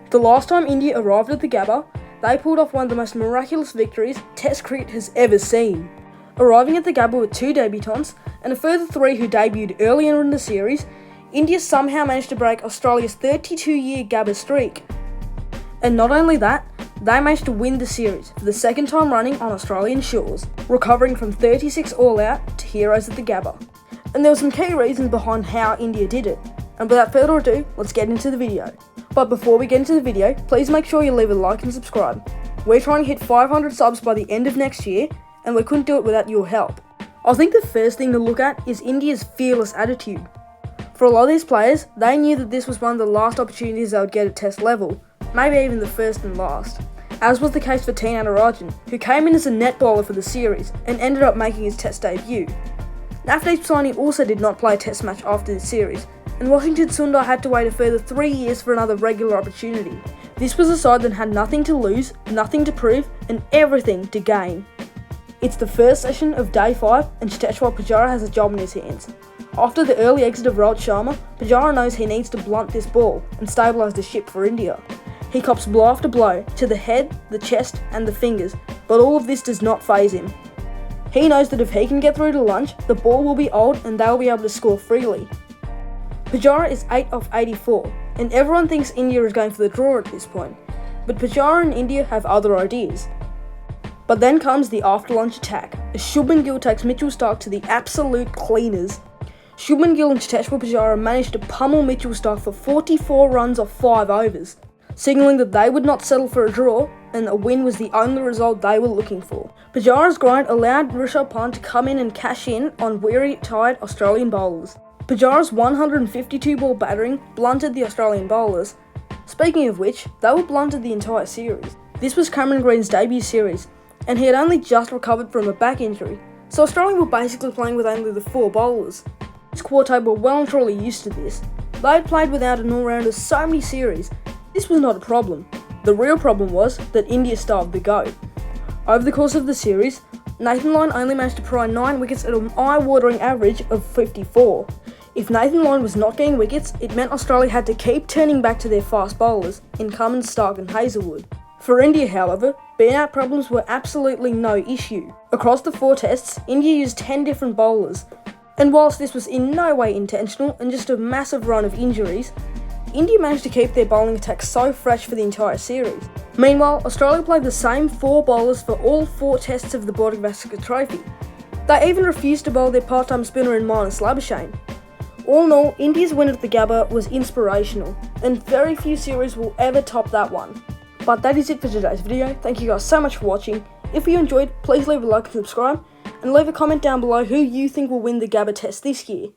The last time India arrived at the Gabba, they pulled off one of the most miraculous victories Test cricket has ever seen. Arriving at the Gabba with 2 debutants and a further 3 who debuted earlier in the series, India somehow managed to break Australia's 32-year Gabba streak. And not only that, they managed to win the series for the second time running on Australian shores, recovering from 36 all-out to heroes at the Gabba. And there were some key reasons behind how India did it. And without further ado, let's get into the video. But before we get into the video, please make sure you leave a like and subscribe. We're trying to hit 500 subs by the end of next year, and we couldn't do it without your help. I think the first thing to look at is India's fearless attitude. For a lot of these players, they knew that this was one of the last opportunities they would get at Test level, maybe even the first and last. As was the case for Natarajan, who came in as a net bowler for the series and ended up making his Test debut. Navdeep Saini also did not play a Test match after this series, and Washington Sundar had to wait a further 3 years for another regular opportunity. This was a side that had nothing to lose, nothing to prove, and everything to gain. It's the first session of Day 5 and Cheteshwar Pujara has a job in his hands. After the early exit of Rohit Sharma, Pujara knows he needs to blunt this ball and stabilise the ship for India. He cops blow after blow to the head, the chest and the fingers, but all of this does not faze him. He knows that if he can get through to lunch, the ball will be old and they will be able to score freely. Pujara is 8 of 84, and everyone thinks India is going for the draw at this point, but Pujara and India have other ideas. But then comes the after-lunch attack, as Shubman Gill takes Mitchell Starc to the absolute cleaners. Shubman Gill and Cheteshwar Pujara managed to pummel Mitchell Starc for 44 runs off 5 overs, signalling that they would not settle for a draw, and a win was the only result they were looking for. Pujara's grind allowed Rishabh Pant to come in and cash in on weary, tired Australian bowlers. Pujara's 152-ball battering blunted the Australian bowlers. Speaking of which, they were blunted the entire series. This was Cameron Green's debut series, and he had only just recovered from a back injury, so Australia were basically playing with only the 4 bowlers. This quartet were well and truly used to this. They had played without an all-rounder so many series. This was not a problem. The real problem was that India starved the go. Over the course of the series, Nathan Lyon only managed to pry 9 wickets at an eye-watering average of 54. If Nathan Lyon was not getting wickets, it meant Australia had to keep turning back to their fast bowlers in Cummins, Starc and Hazlewood. For India, however, burnout problems were absolutely no issue. Across the 4 tests, India used 10 different bowlers, and whilst this was in no way intentional and just a massive run of injuries, India managed to keep their bowling attack so fresh for the entire series. Meanwhile, Australia played the same 4 bowlers for all 4 tests of the Border-Gavaskar Trophy. They even refused to bowl their part-time spinner in Marnus Labuschagne. All in all, India's win at the Gabba was inspirational, and very few series will ever top that one. But that is it for today's video. Thank you guys so much for watching. If you enjoyed, please leave a like and subscribe, and leave a comment down below who you think will win the Gabba test this year.